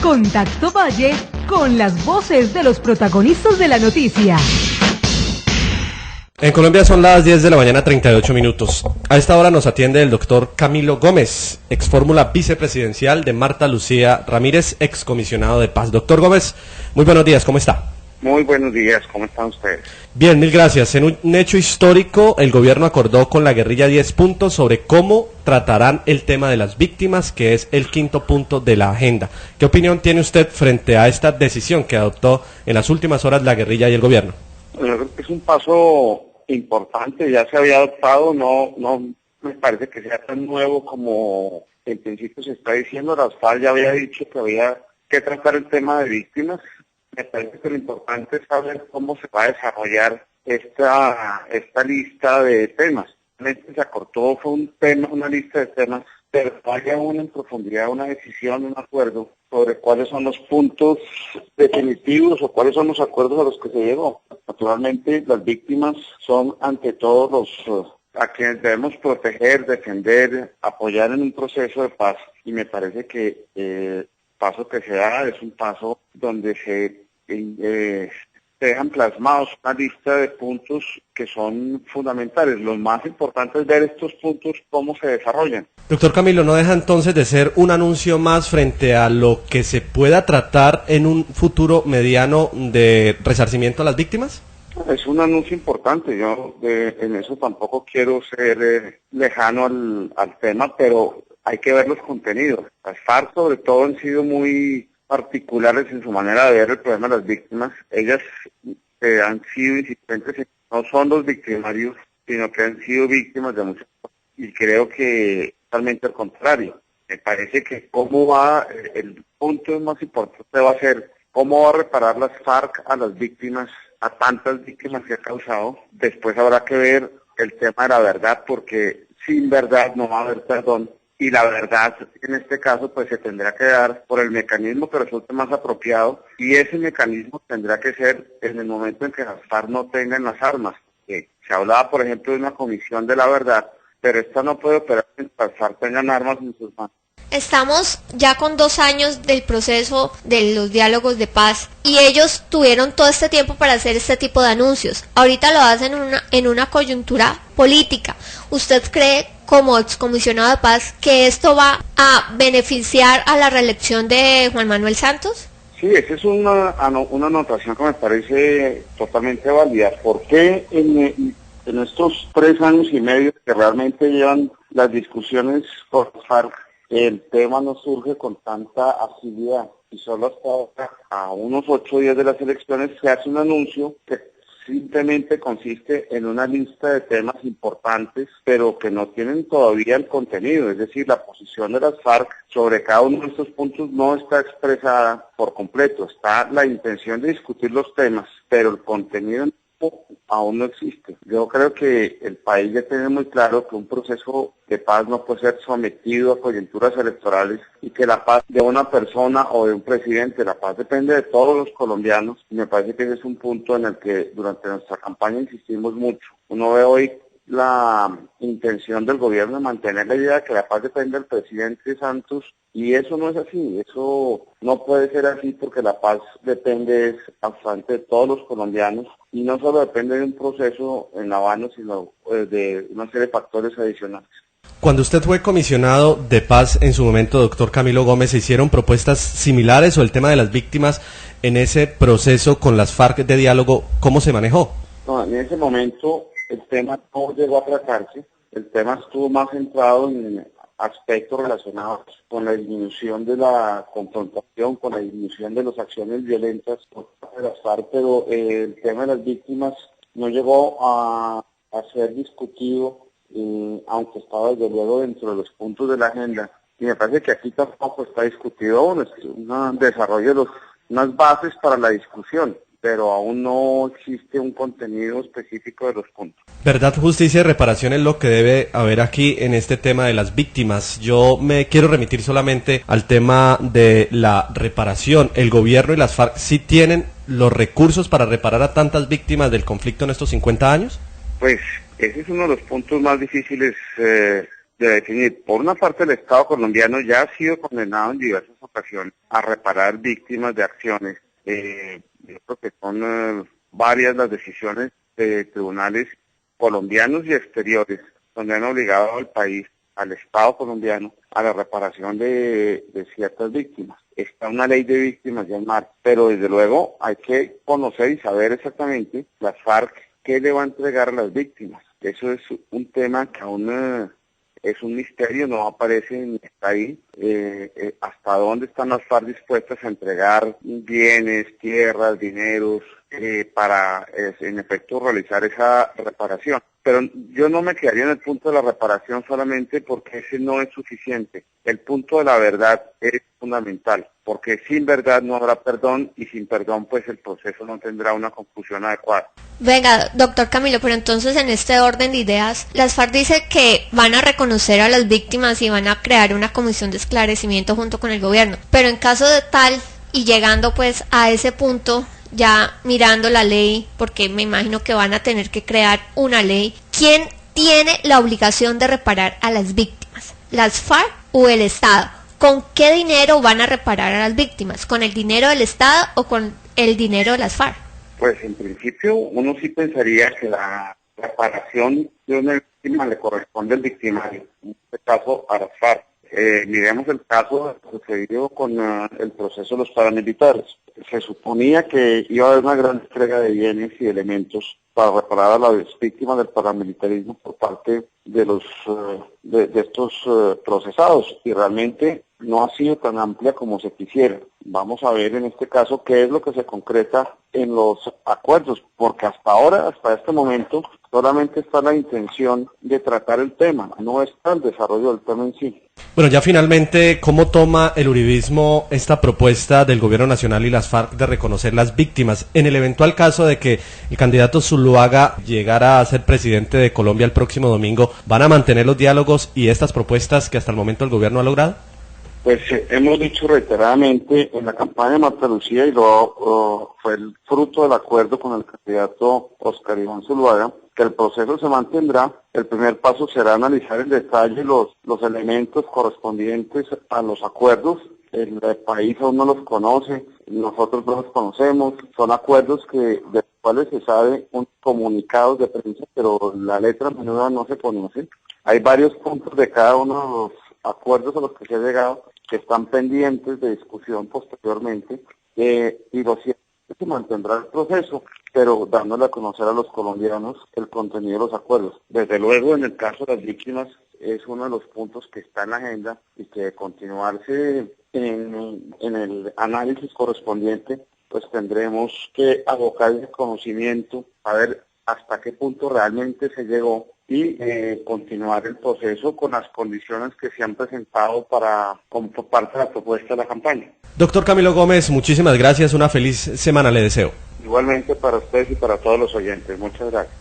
Contacto Valle con las voces de los protagonistas de la noticia. En Colombia son las 10 de la mañana, 38 minutos. A esta hora nos atiende el doctor Camilo Gómez, ex fórmula vicepresidencial de Marta Lucía Ramírez, excomisionado de paz. Doctor Gómez, muy buenos días, ¿cómo está? Muy buenos días, ¿cómo están ustedes? Bien, mil gracias. En un hecho histórico, el gobierno acordó con la guerrilla 10 puntos sobre cómo tratarán el tema de las víctimas, que es el quinto punto de la agenda. ¿Qué opinión tiene usted frente a esta decisión que adoptó en las últimas horas la guerrilla y el gobierno? Yo creo que es un paso importante, ya se había adoptado, no me parece que sea tan nuevo como en principio se está diciendo. La FARC ya había dicho que había que tratar el tema de víctimas. Me parece que lo importante es saber cómo se va a desarrollar esta lista de temas. Realmente se acortó, fue una lista de temas, pero no hay aún en profundidad una decisión, un acuerdo sobre cuáles son los puntos definitivos o cuáles son los acuerdos a los que se llegó. Naturalmente, las víctimas son ante todo los a quienes debemos proteger, defender, apoyar en un proceso de paz. Y me parece que el paso que se da es un paso donde se dejan plasmados una lista de puntos que son fundamentales. Lo más importante es ver estos puntos cómo se desarrollan. Doctor Camilo, ¿no deja entonces de ser un anuncio más frente a lo que se pueda tratar en un futuro mediano de resarcimiento a las víctimas? Es un anuncio importante. Yo en eso tampoco quiero ser lejano al tema, pero hay que ver los contenidos. Las FARC sobre todo han sido muy particulares en su manera de ver el problema de las víctimas. Ellas han sido insistentes, no son los victimarios, sino que han sido víctimas de muchas cosas. Y creo que totalmente al contrario. Me parece que el punto más importante va a ser cómo va a reparar las FARC a las víctimas, a tantas víctimas que ha causado. Después habrá que ver el tema de la verdad, porque sin verdad no va a haber perdón. Y la verdad, en este caso, pues se tendrá que dar por el mecanismo que resulte más apropiado, y ese mecanismo tendrá que ser en el momento en que las FARC no tengan las armas. Se hablaba, por ejemplo, de una comisión de la verdad, pero esta no puede operar mientras las FARC tengan armas en sus manos. Estamos ya con 2 años del proceso de los diálogos de paz y ellos tuvieron todo este tiempo para hacer este tipo de anuncios. Ahorita lo hacen en una coyuntura política. ¿Usted cree, como excomisionado de paz, que esto va a beneficiar a la reelección de Juan Manuel Santos? Sí, esa es una anotación que me parece totalmente válida. ¿Por qué en estos 3 años y medio que realmente llevan las discusiones por FARC, el tema no surge con tanta agilidad? Y solo hasta ahora, a unos 8 días de las elecciones, se hace un anuncio que simplemente consiste en una lista de temas importantes, pero que no tienen todavía el contenido. Es decir, la posición de las FARC sobre cada uno de estos puntos no está expresada por completo. Está la intención de discutir los temas, pero el contenido aún no existe. Yo creo que el país ya tiene muy claro que un proceso de paz no puede ser sometido a coyunturas electorales y que la paz de una persona o de un presidente, la paz depende de todos los colombianos, y me parece que ese es un punto en el que durante nuestra campaña insistimos mucho. Uno ve hoy la intención del gobierno de mantener la idea de que la paz depende del presidente Santos, y eso no es así, eso no puede ser así, porque la paz depende bastante de todos los colombianos, y no solo depende de un proceso en La Habana, sino de una serie de factores adicionales. Cuando usted fue comisionado de paz en su momento, doctor Camilo Gómez, ¿se hicieron propuestas similares o el tema de las víctimas en ese proceso con las FARC de diálogo, cómo se manejó? No, en ese momento el tema no llegó a tratarse, el tema estuvo más centrado en aspectos relacionados con la disminución de la confrontación, con la disminución de las acciones violentas por parte de las FARC, pero el tema de las víctimas no llegó a ser discutido, aunque estaba desde luego dentro de los puntos de la agenda. Y me parece que aquí tampoco está discutido aún, es un desarrollo de unas bases para la discusión, pero aún no existe un contenido específico de los puntos. Verdad, justicia y reparación es lo que debe haber aquí en este tema de las víctimas. Yo me quiero remitir solamente al tema de la reparación. ¿El gobierno y las FARC sí tienen los recursos para reparar a tantas víctimas del conflicto en estos 50 años? Pues ese es uno de los puntos más difíciles de definir. Por una parte, el Estado colombiano ya ha sido condenado en diversas ocasiones ocasión a reparar víctimas de acciones. Yo creo que son varias las decisiones de tribunales colombianos y exteriores donde han obligado al país, al Estado colombiano, a la reparación de ciertas víctimas. Está una ley de víctimas ya en marcha, pero desde luego hay que conocer y saber exactamente las FARC qué le va a entregar a las víctimas. Eso es un tema que aún es un misterio, no aparece ni está ahí. Hasta dónde están las FARC dispuestas a entregar bienes, tierras, dineros, para en efecto realizar esa reparación. Pero yo no me quedaría en el punto de la reparación solamente porque ese no es suficiente. El punto de la verdad es fundamental, porque sin verdad no habrá perdón y sin perdón pues el proceso no tendrá una conclusión adecuada. Venga, doctor Camilo, pero entonces en este orden de ideas, las FARC dice que van a reconocer a las víctimas y van a crear una comisión de esclarecimiento junto con el gobierno. Pero en caso de tal y llegando pues a ese punto, ya mirando la ley, porque me imagino que van a tener que crear una ley, ¿quién tiene la obligación de reparar a las víctimas? ¿Las FARC o el Estado? ¿Con qué dinero van a reparar a las víctimas? ¿Con el dinero del Estado o con el dinero de las FARC? Pues en principio uno sí pensaría que la reparación de una víctima le corresponde al victimario, en este caso a las FARC. Miremos el caso sucedido con el proceso de los paramilitares. Se suponía que iba a haber una gran entrega de bienes y elementos para reparar a las víctimas del paramilitarismo por parte de los de estos procesados, y realmente no ha sido tan amplia como se quisiera. Vamos a ver en este caso qué es lo que se concreta en los acuerdos, porque hasta ahora, hasta este momento, solamente está la intención de tratar el tema, no está el desarrollo del tema en sí. Bueno, ya finalmente, ¿cómo toma el uribismo esta propuesta del Gobierno Nacional y las FARC de reconocer las víctimas en el eventual caso de que el candidato Zuluaga llegara a ser presidente de Colombia el próximo domingo? ¿Van a mantener los diálogos y estas propuestas que hasta el momento el gobierno ha logrado? Pues hemos dicho reiteradamente en la campaña de Marta Lucía, y fue el fruto del acuerdo con el candidato Oscar Iván Zuluaga, que el proceso se mantendrá. El primer paso será analizar en detalle los elementos correspondientes a los acuerdos. El país aún no los conoce, nosotros no los conocemos, son acuerdos de los cuales se sabe un comunicados de prensa, pero la letra menuda no se conoce. Hay varios puntos de cada uno de los acuerdos a los que se ha llegado que están pendientes de discusión posteriormente, y lo cierto es que se mantendrá el proceso, pero dándole a conocer a los colombianos el contenido de los acuerdos. Desde luego, en el caso de las víctimas, es uno de los puntos que está en la agenda y que de continuarse en el análisis correspondiente, pues tendremos que abocar ese conocimiento, a ver hasta qué punto realmente se llegó y continuar el proceso con las condiciones que se han presentado como parte de la propuesta de la campaña. Doctor Camilo Gómez, muchísimas gracias, una feliz semana le deseo. Igualmente para ustedes y para todos los oyentes, muchas gracias.